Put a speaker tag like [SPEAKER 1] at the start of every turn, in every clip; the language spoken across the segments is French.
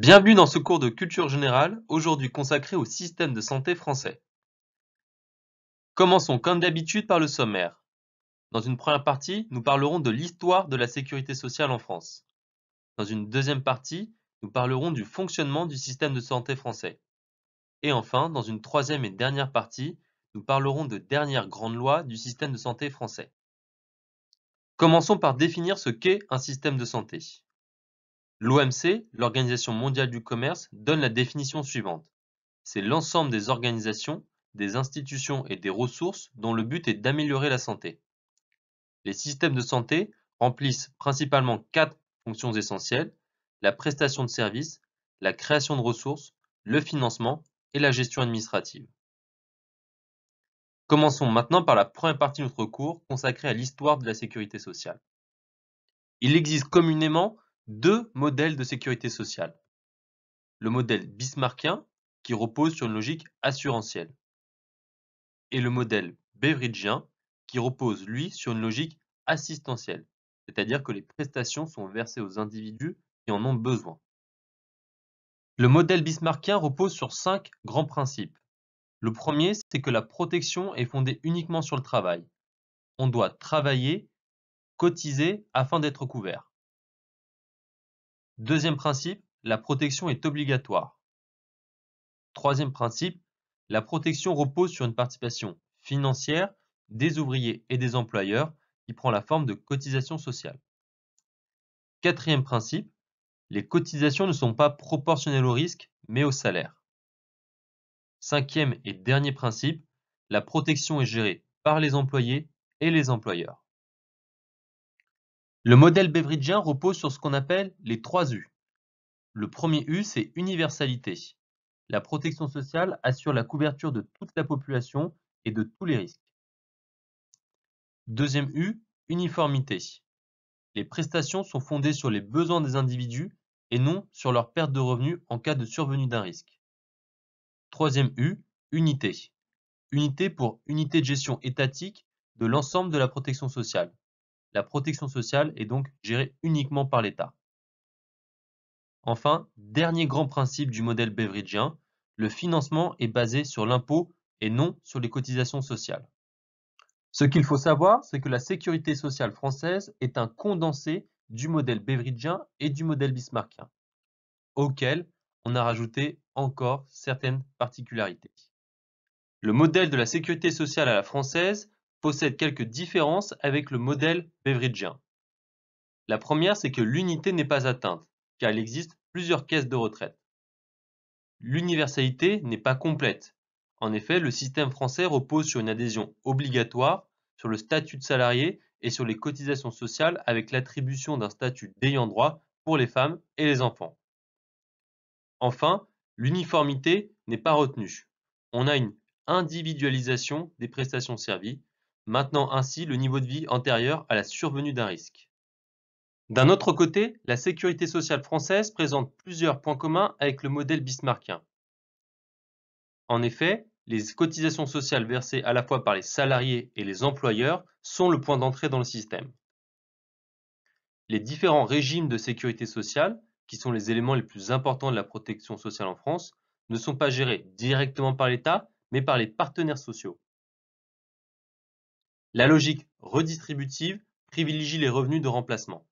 [SPEAKER 1] Bienvenue dans ce cours de culture générale, aujourd'hui consacré au système de santé français. Commençons comme d'habitude par le sommaire. Dans une première partie, nous parlerons de l'histoire de la sécurité sociale en France. Dans une deuxième partie, nous parlerons du fonctionnement du système de santé français. Et enfin, dans une troisième et dernière partie, nous parlerons de dernières grandes lois du système de santé français. Commençons par définir ce qu'est un système de santé. L'OMC, l'Organisation mondiale du commerce, donne la définition suivante. C'est l'ensemble des organisations, des institutions et des ressources dont le but est d'améliorer la santé. Les systèmes de santé remplissent principalement 4 fonctions essentielles: la prestation de services, la création de ressources, le financement et la gestion administrative. Commençons maintenant par la première partie de notre cours consacrée à l'histoire de la sécurité sociale. Il existe communément 2 modèles de sécurité sociale. Le modèle bismarckien, qui repose sur une logique assurantielle, et le modèle beveridgien, qui repose, lui, sur une logique assistentielle, c'est-à-dire que les prestations sont versées aux individus qui en ont besoin. Le modèle bismarckien repose sur 5 grands principes. Le premier, c'est que la protection est fondée uniquement sur le travail. On doit travailler, cotiser afin d'être couvert. Deuxième principe, la protection est obligatoire. Troisième principe, la protection repose sur une participation financière des ouvriers et des employeurs qui prend la forme de cotisation sociale. Quatrième principe, les cotisations ne sont pas proportionnelles au risque, mais au salaire. Cinquième et dernier principe, la protection est gérée par les employés et les employeurs. Le modèle beveridgien repose sur ce qu'on appelle les 3 U. Le premier U, c'est universalité. La protection sociale assure la couverture de toute la population et de tous les risques. Deuxième U, uniformité. Les prestations sont fondées sur les besoins des individus et non sur leur perte de revenus en cas de survenue d'un risque. Troisième U, unité. Unité pour unité de gestion étatique de l'ensemble de la protection sociale. La protection sociale est donc gérée uniquement par l'État. Enfin, dernier grand principe du modèle beveridgien, le financement est basé sur l'impôt et non sur les cotisations sociales. Ce qu'il faut savoir, c'est que la sécurité sociale française est un condensé du modèle beveridgien et du modèle bismarckien, auquel on a rajouté encore certaines particularités. Le modèle de la sécurité sociale à la française possède quelques différences avec le modèle beveridgien. La première, c'est que l'unité n'est pas atteinte, car il existe plusieurs caisses de retraite. L'universalité n'est pas complète. En effet, le système français repose sur une adhésion obligatoire, sur le statut de salarié et sur les cotisations sociales avec l'attribution d'un statut d'ayant droit pour les femmes et les enfants. Enfin, l'uniformité n'est pas retenue. On a une individualisation des prestations servies, maintenant ainsi le niveau de vie antérieur à la survenue d'un risque. D'un autre côté, la sécurité sociale française présente plusieurs points communs avec le modèle bismarckien. En effet, les cotisations sociales versées à la fois par les salariés et les employeurs sont le point d'entrée dans le système. Les différents régimes de sécurité sociale, qui sont les éléments les plus importants de la protection sociale en France, ne sont pas gérés directement par l'État, mais par les partenaires sociaux. La logique redistributive privilégie les revenus de remplacement.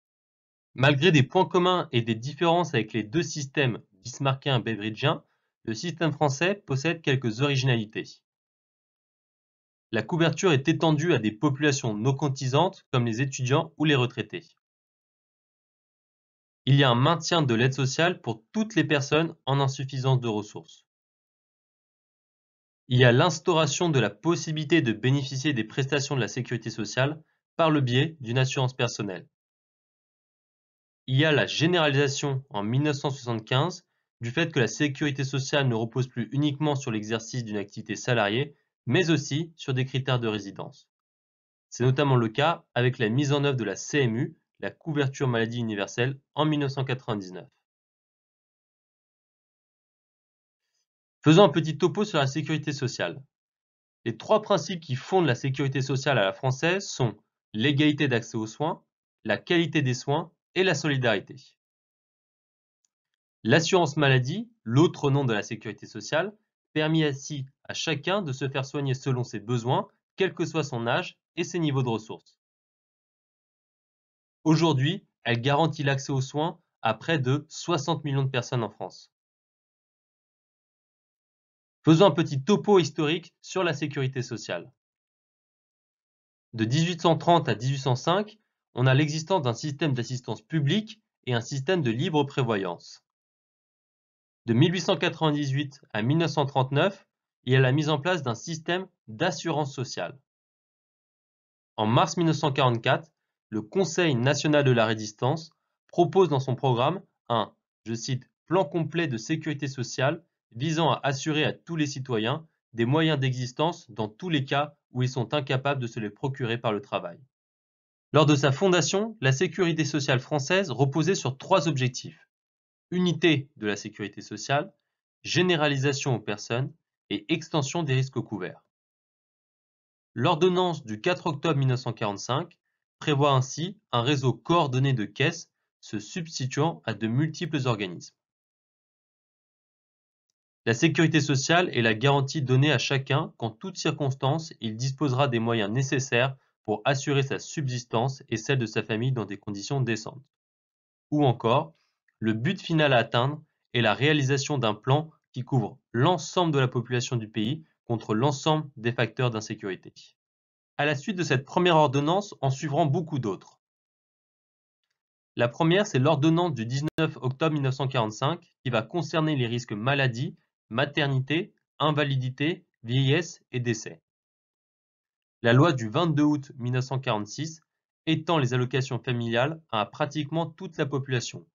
[SPEAKER 1] Malgré des points communs et des différences avec les deux systèmes bismarckien et beveridgien, le système français possède quelques originalités. La couverture est étendue à des populations non cotisantes comme les étudiants ou les retraités. Il y a un maintien de l'aide sociale pour toutes les personnes en insuffisance de ressources. Il y a l'instauration de la possibilité de bénéficier des prestations de la sécurité sociale par le biais d'une assurance personnelle. Il y a la généralisation en 1975 du fait que la sécurité sociale ne repose plus uniquement sur l'exercice d'une activité salariée, mais aussi sur des critères de résidence. C'est notamment le cas avec la mise en œuvre de la CMU, la couverture maladie universelle, en 1999. Faisons un petit topo sur la sécurité sociale. Les 3 principes qui fondent la sécurité sociale à la française sont l'égalité d'accès aux soins, la qualité des soins et la solidarité. L'assurance maladie, l'autre nom de la sécurité sociale, permet ainsi à chacun de se faire soigner selon ses besoins, quel que soit son âge et ses niveaux de ressources. Aujourd'hui, elle garantit l'accès aux soins à près de 60 millions de personnes en France. Faisons un petit topo historique sur la sécurité sociale. De 1830 à 1805, on a l'existence d'un système d'assistance publique et un système de libre prévoyance. De 1898 à 1939, il y a la mise en place d'un système d'assurance sociale. En mars 1944, le Conseil national de la résistance propose dans son programme un, je cite, plan complet de sécurité sociale visant à assurer à tous les citoyens des moyens d'existence dans tous les cas où ils sont incapables de se les procurer par le travail. Lors de sa fondation, la sécurité sociale française reposait sur trois objectifs: unité de la sécurité sociale, généralisation aux personnes et extension des risques couverts. L'ordonnance du 4 octobre 1945 prévoit ainsi un réseau coordonné de caisses se substituant à de multiples organismes. La sécurité sociale est la garantie donnée à chacun qu'en toutes circonstances, il disposera des moyens nécessaires pour assurer sa subsistance et celle de sa famille dans des conditions décentes. Ou encore, le but final à atteindre est la réalisation d'un plan qui couvre l'ensemble de la population du pays contre l'ensemble des facteurs d'insécurité. À la suite de cette première ordonnance, en suivront beaucoup d'autres. La première, c'est l'ordonnance du 19 octobre 1945 qui va concerner les risques maladie, maternité, invalidité, vieillesse et décès. La loi du 22 août 1946 étend les allocations familiales à pratiquement toute la population,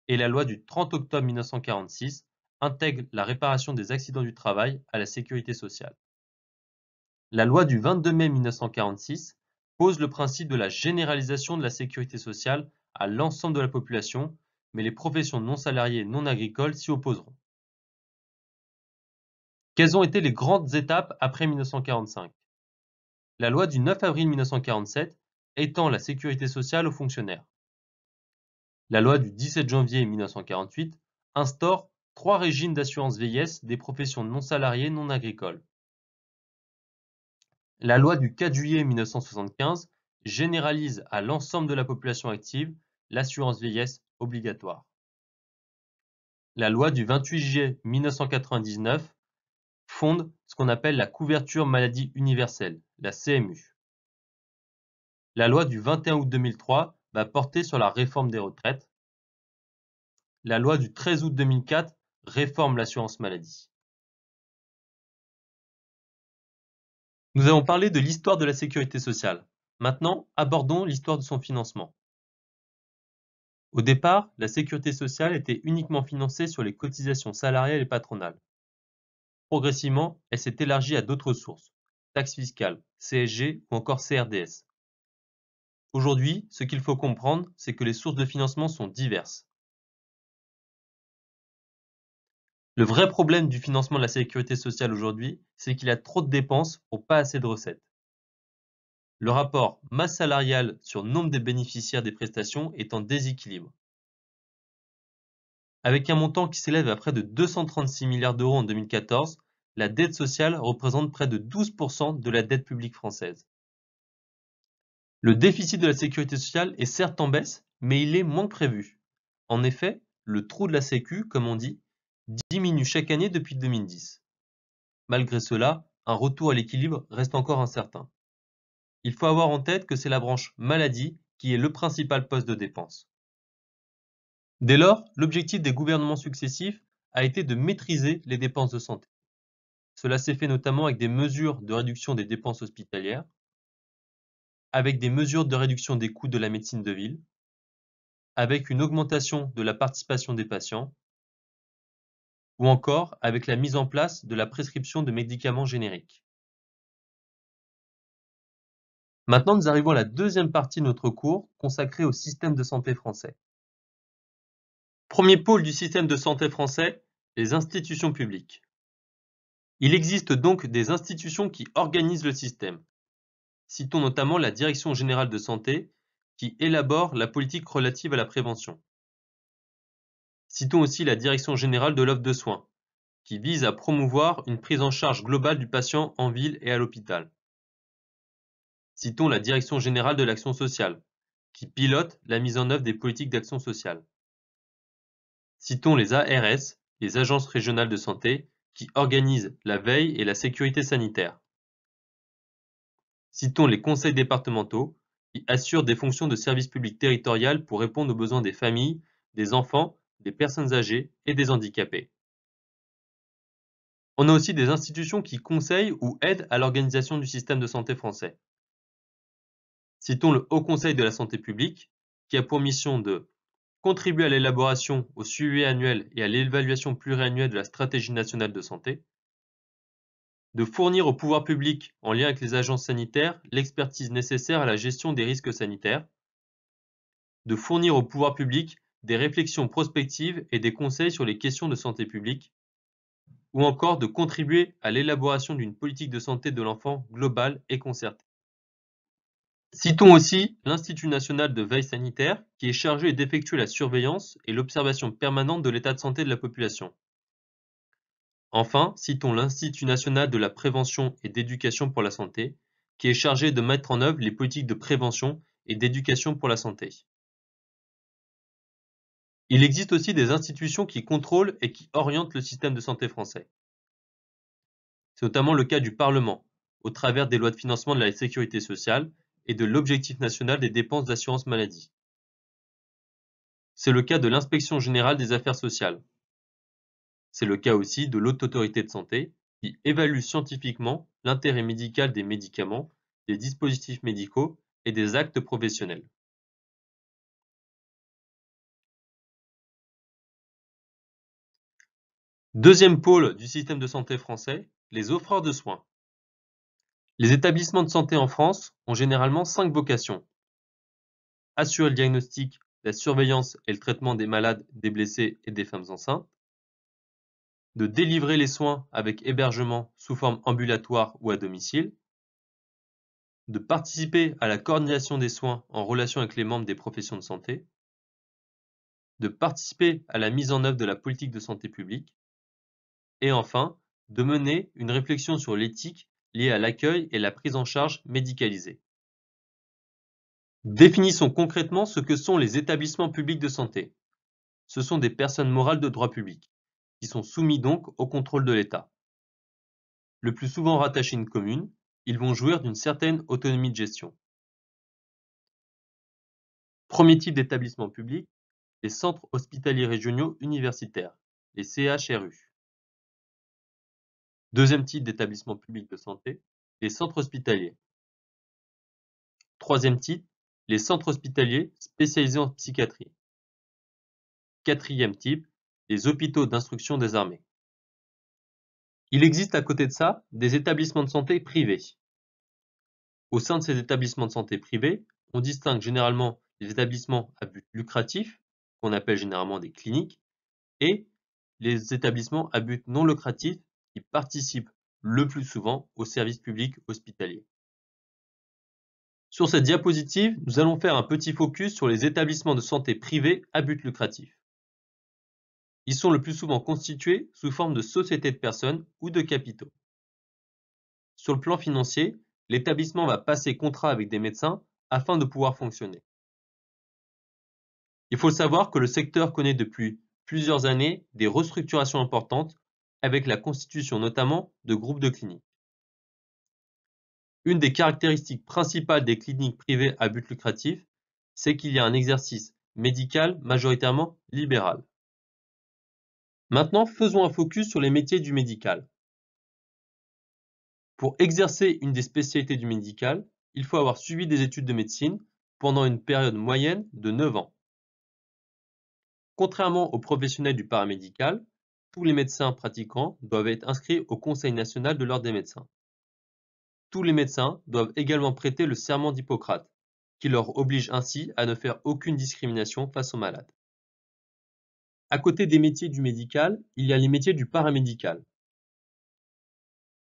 [SPEAKER 1] et la loi du 30 octobre 1946 intègre la réparation des accidents du travail à la sécurité sociale. La loi du 22 mai 1946 pose le principe de la généralisation de la sécurité sociale à l'ensemble de la population, mais les professions non salariées et non agricoles s'y opposeront. Quelles ont été les grandes étapes après 1945? La loi du 9 avril 1947 étend la sécurité sociale aux fonctionnaires. La loi du 17 janvier 1948 instaure 3 régimes d'assurance vieillesse des professions non salariées non agricoles. La loi du 4 juillet 1975 généralise à l'ensemble de la population active l'assurance vieillesse obligatoire. La loi du 28 juillet 1999 fonde ce qu'on appelle la couverture maladie universelle, la CMU. La loi du 21 août 2003 va porter sur la réforme des retraites. La loi du 13 août 2004 réforme l'assurance maladie. Nous avons parlé de l'histoire de la sécurité sociale. Maintenant, abordons l'histoire de son financement. Au départ, la sécurité sociale était uniquement financée sur les cotisations salariales et patronales. Progressivement, elle s'est élargie à d'autres sources, taxes fiscales, CSG ou encore CRDS. Aujourd'hui, ce qu'il faut comprendre, c'est que les sources de financement sont diverses. Le vrai problème du financement de la sécurité sociale aujourd'hui, c'est qu'il y a trop de dépenses pour pas assez de recettes. Le rapport masse salariale sur nombre de bénéficiaires des prestations est en déséquilibre. Avec un montant qui s'élève à près de 236 milliards d'euros en 2014, la dette sociale représente près de 12% de la dette publique française. Le déficit de la sécurité sociale est certes en baisse, mais il est moins que prévu. En effet, le trou de la Sécu, comme on dit, diminue chaque année depuis 2010. Malgré cela, un retour à l'équilibre reste encore incertain. Il faut avoir en tête que c'est la branche maladie qui est le principal poste de dépense. Dès lors, l'objectif des gouvernements successifs a été de maîtriser les dépenses de santé. Cela s'est fait notamment avec des mesures de réduction des dépenses hospitalières, avec des mesures de réduction des coûts de la médecine de ville, avec une augmentation de la participation des patients, ou encore avec la mise en place de la prescription de médicaments génériques. Maintenant, nous arrivons à la deuxième partie de notre cours consacrée au système de santé français. Premier pôle du système de santé français, les institutions publiques. Il existe donc des institutions qui organisent le système. Citons notamment la Direction générale de santé qui élabore la politique relative à la prévention. Citons aussi la Direction générale de l'offre de soins, qui vise à promouvoir une prise en charge globale du patient en ville et à l'hôpital. Citons la Direction générale de l'action sociale, qui pilote la mise en œuvre des politiques d'action sociale. Citons les ARS, les agences régionales de santé, qui organisent la veille et la sécurité sanitaire. Citons les conseils départementaux, qui assurent des fonctions de service public territorial pour répondre aux besoins des familles, des enfants, des personnes âgées et des handicapés. On a aussi des institutions qui conseillent ou aident à l'organisation du système de santé français. Citons le Haut Conseil de la santé publique, qui a pour mission de contribuer à l'élaboration, au suivi annuel et à l'évaluation pluriannuelle de la stratégie nationale de santé, de fournir au pouvoir public, en lien avec les agences sanitaires, l'expertise nécessaire à la gestion des risques sanitaires, de fournir au pouvoir public des réflexions prospectives et des conseils sur les questions de santé publique, ou encore de contribuer à l'élaboration d'une politique de santé de l'enfant globale et concertée. Citons aussi l'Institut national de veille sanitaire, qui est chargé d'effectuer la surveillance et l'observation permanente de l'état de santé de la population. Enfin, citons l'Institut national de la prévention et d'éducation pour la santé, qui est chargé de mettre en œuvre les politiques de prévention et d'éducation pour la santé. Il existe aussi des institutions qui contrôlent et qui orientent le système de santé français. C'est notamment le cas du Parlement, au travers des lois de financement de la sécurité sociale et de l'objectif national des dépenses d'assurance maladie. C'est le cas de l'Inspection générale des affaires sociales. C'est le cas aussi de l'Haute autorité de santé, qui évalue scientifiquement l'intérêt médical des médicaments, des dispositifs médicaux et des actes professionnels. Deuxième pôle du système de santé français, les offreurs de soins. Les établissements de santé en France ont généralement 5 vocations. Assurer le diagnostic, la surveillance et le traitement des malades, des blessés et des femmes enceintes. De délivrer les soins avec hébergement sous forme ambulatoire ou à domicile. De participer à la coordination des soins en relation avec les membres des professions de santé. De participer à la mise en œuvre de la politique de santé publique. Et enfin, de mener une réflexion sur l'éthique liée à l'accueil et la prise en charge médicalisée. Définissons concrètement ce que sont les établissements publics de santé. Ce sont des personnes morales de droit public, qui sont soumis donc au contrôle de l'État. Le plus souvent rattachés à une commune, ils vont jouir d'une certaine autonomie de gestion. Premier type d'établissement public, les centres hospitaliers régionaux universitaires, les CHRU. Deuxième type d'établissement public de santé, les centres hospitaliers. Troisième type, les centres hospitaliers spécialisés en psychiatrie. Quatrième type, les hôpitaux d'instruction des armées. Il existe à côté de ça des établissements de santé privés. Au sein de ces établissements de santé privés, on distingue généralement les établissements à but lucratif, qu'on appelle généralement des cliniques, et les établissements à but non lucratif qui participent le plus souvent au service public hospitalier. Sur cette diapositive, nous allons faire un petit focus sur les établissements de santé privés à but lucratif. Ils sont le plus souvent constitués sous forme de sociétés de personnes ou de capitaux. Sur le plan financier, l'établissement va passer contrat avec des médecins afin de pouvoir fonctionner. Il faut savoir que le secteur connaît depuis plusieurs années des restructurations importantes avec la constitution notamment de groupes de cliniques. Une des caractéristiques principales des cliniques privées à but lucratif, c'est qu'il y a un exercice médical majoritairement libéral. Maintenant, faisons un focus sur les métiers du médical. Pour exercer une des spécialités du médical, il faut avoir suivi des études de médecine pendant une période moyenne de 9 ans. Contrairement aux professionnels du paramédical, tous les médecins pratiquants doivent être inscrits au Conseil national de l'ordre des médecins. Tous les médecins doivent également prêter le serment d'Hippocrate, qui leur oblige ainsi à ne faire aucune discrimination face aux malades. À côté des métiers du médical, il y a les métiers du paramédical.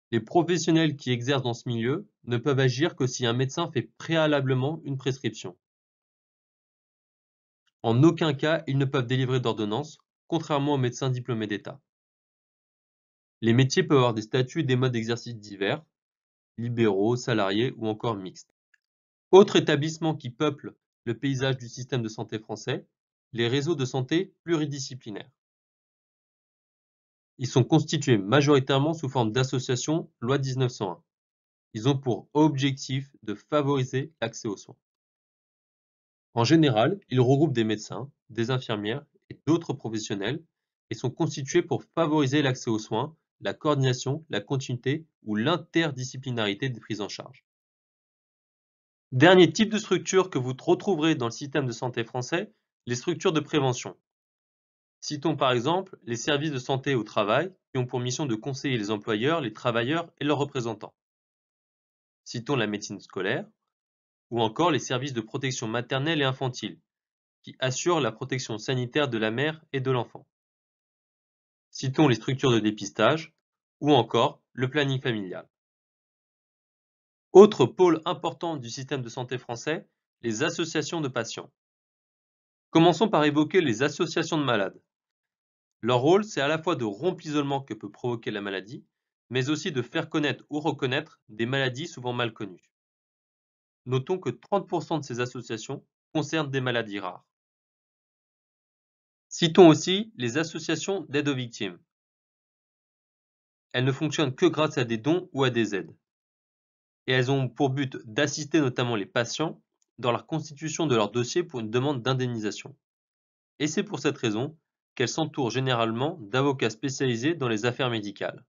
[SPEAKER 1] Les professionnels qui exercent dans ce milieu ne peuvent agir que si un médecin fait préalablement une prescription. En aucun cas, ils ne peuvent délivrer d'ordonnance contrairement aux médecins diplômés d'État. Les métiers peuvent avoir des statuts et des modes d'exercice divers, libéraux, salariés ou encore mixtes. Autre établissement qui peuple le paysage du système de santé français, les réseaux de santé pluridisciplinaires. Ils sont constitués majoritairement sous forme d'associations loi 1901. Ils ont pour objectif de favoriser l'accès aux soins. En général, ils regroupent des médecins, des infirmières et d'autres professionnels et sont constitués pour favoriser l'accès aux soins, la coordination, la continuité ou l'interdisciplinarité des prises en charge. Dernier type de structure que vous retrouverez dans le système de santé français, les structures de prévention. Citons par exemple les services de santé au travail qui ont pour mission de conseiller les employeurs, les travailleurs et leurs représentants. Citons la médecine scolaire ou encore les services de protection maternelle et infantile qui assurent la protection sanitaire de la mère et de l'enfant. Citons les structures de dépistage ou encore le planning familial. Autre pôle important du système de santé français, les associations de patients. Commençons par évoquer les associations de malades. Leur rôle, c'est à la fois de rompre l'isolement que peut provoquer la maladie, mais aussi de faire connaître ou reconnaître des maladies souvent mal connues. Notons que 30% de ces associations concernent des maladies rares. Citons aussi les associations d'aide aux victimes. Elles ne fonctionnent que grâce à des dons ou à des aides. Et elles ont pour but d'assister notamment les patients dans la constitution de leur dossier pour une demande d'indemnisation. Et c'est pour cette raison qu'elles s'entourent généralement d'avocats spécialisés dans les affaires médicales.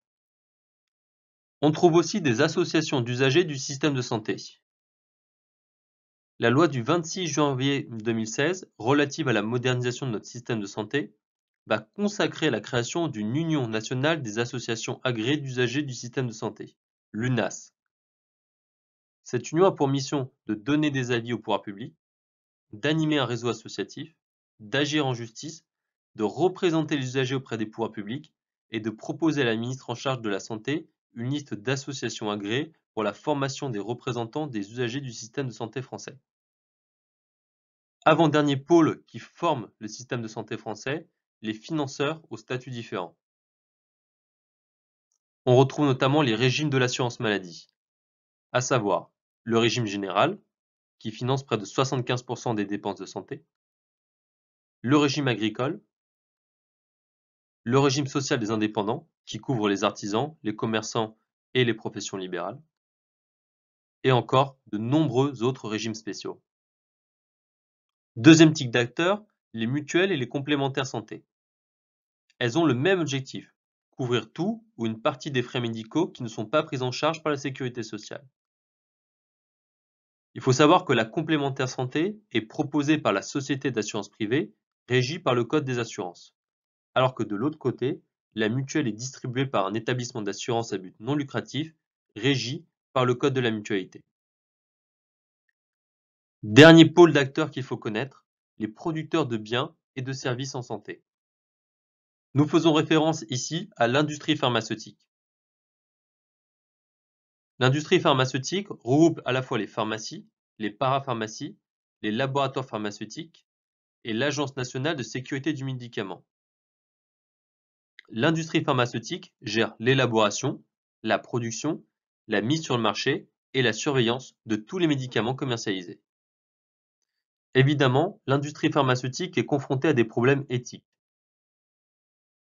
[SPEAKER 1] On trouve aussi des associations d'usagers du système de santé. La loi du 26 janvier 2016 relative à la modernisation de notre système de santé va consacrer la création d'une Union nationale des associations agréées d'usagers du système de santé, l'UNAS. Cette union a pour mission de donner des avis au pouvoir public, d'animer un réseau associatif, d'agir en justice, de représenter les usagers auprès des pouvoirs publics et de proposer à la ministre en charge de la Santé une liste d'associations agréées pour la formation des représentants des usagers du système de santé français. Avant-dernier pôle qui forme le système de santé français, les financeurs aux statuts différents. On retrouve notamment les régimes de l'assurance maladie, à savoir le régime général, qui finance près de 75% des dépenses de santé, le régime agricole, le régime social des indépendants, qui couvre les artisans, les commerçants et les professions libérales, et encore de nombreux autres régimes spéciaux. Deuxième type d'acteurs, les mutuelles et les complémentaires santé. Elles ont le même objectif, couvrir tout ou une partie des frais médicaux qui ne sont pas pris en charge par la sécurité sociale. Il faut savoir que la complémentaire santé est proposée par la société d'assurance privée, régie par le Code des assurances, alors que de l'autre côté, la mutuelle est distribuée par un établissement d'assurance à but non lucratif, régi par le Code de la mutualité. Dernier pôle d'acteurs qu'il faut connaître, les producteurs de biens et de services en santé. Nous faisons référence ici à l'industrie pharmaceutique. L'industrie pharmaceutique regroupe à la fois les pharmacies, les parapharmacies, les laboratoires pharmaceutiques et l'Agence nationale de sécurité du médicament. L'industrie pharmaceutique gère l'élaboration, la production, la mise sur le marché et la surveillance de tous les médicaments commercialisés. Évidemment, l'industrie pharmaceutique est confrontée à des problèmes éthiques.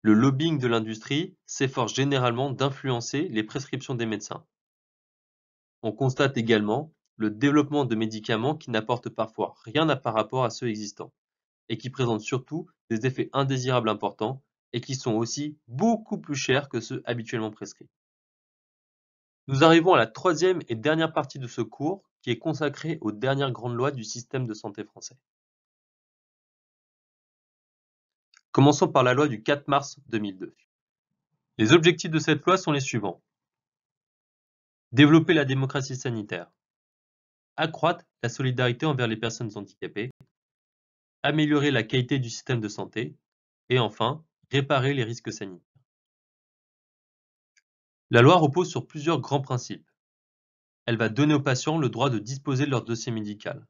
[SPEAKER 1] Le lobbying de l'industrie s'efforce généralement d'influencer les prescriptions des médecins. On constate également le développement de médicaments qui n'apportent parfois rien par rapport à ceux existants et qui présentent surtout des effets indésirables importants et qui sont aussi beaucoup plus chers que ceux habituellement prescrits. Nous arrivons à la troisième et dernière partie de ce cours qui est consacrée aux dernières grandes lois du système de santé français. Commençons par la loi du 4 mars 2002. Les objectifs de cette loi sont les suivants. Développer la démocratie sanitaire. Accroître la solidarité envers les personnes handicapées. Améliorer la qualité du système de santé. Et enfin, réparer les risques sanitaires. La loi repose sur plusieurs grands principes. Elle va donner aux patients le droit de disposer de leur dossier médical.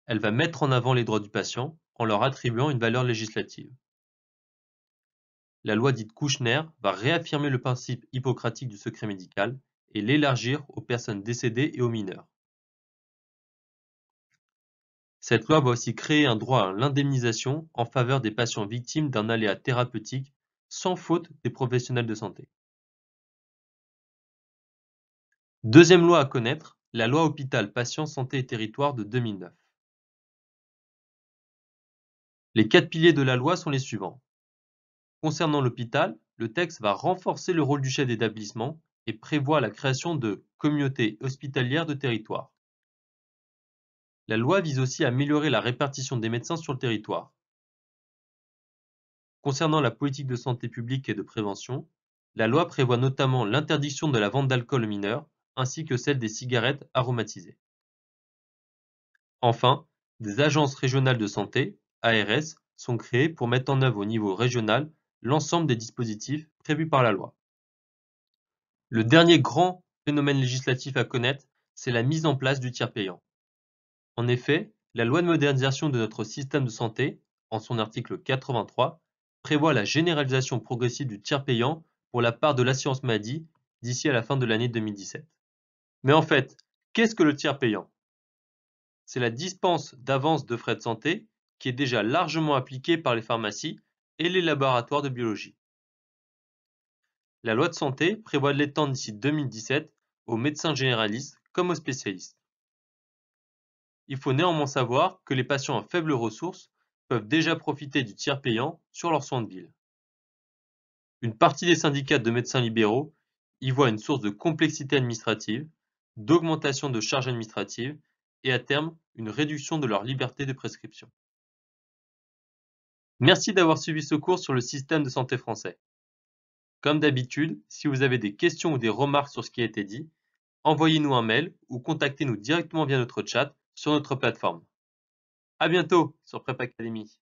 [SPEAKER 1] Elle va mettre en avant les droits du patient en leur attribuant une valeur législative. La loi dite Kouchner va réaffirmer le principe hippocratique du secret médical et l'élargir aux personnes décédées et aux mineurs. Cette loi va aussi créer un droit à l'indemnisation en faveur des patients victimes d'un aléa thérapeutique sans faute des professionnels de santé. Deuxième loi à connaître, la loi Hôpital, Patients, Santé et Territoires de 2009. Les 4 piliers de la loi sont les suivants. Concernant l'hôpital, le texte va renforcer le rôle du chef d'établissement et prévoit la création de communautés hospitalières de territoire. La loi vise aussi à améliorer la répartition des médecins sur le territoire. Concernant la politique de santé publique et de prévention, la loi prévoit notamment l'interdiction de la vente d'alcool aux mineurs, ainsi que celle des cigarettes aromatisées. Enfin, des agences régionales de santé, ARS, sont créées pour mettre en œuvre au niveau régional l'ensemble des dispositifs prévus par la loi. Le dernier grand phénomène législatif à connaître, c'est la mise en place du tiers payant. En effet, la loi de modernisation de notre système de santé, en son article 83, prévoit la généralisation progressive du tiers payant pour la part de l'assurance maladie d'ici à la fin de l'année 2017. Mais en fait, qu'est-ce que le tiers payant? C'est la dispense d'avance de frais de santé qui est déjà largement appliquée par les pharmacies et les laboratoires de biologie. La loi de santé prévoit de l'étendre d'ici 2017 aux médecins généralistes comme aux spécialistes. Il faut néanmoins savoir que les patients à faibles ressources peuvent déjà profiter du tiers payant sur leurs soins de ville. Une partie des syndicats de médecins libéraux y voient une source de complexité administrative, d'augmentation de charges administratives et à terme une réduction de leur liberté de prescription. Merci d'avoir suivi ce cours sur le système de santé français. Comme d'habitude, si vous avez des questions ou des remarques sur ce qui a été dit, envoyez-nous un mail ou contactez-nous directement via notre chat sur notre plateforme. À bientôt sur Prep Academy.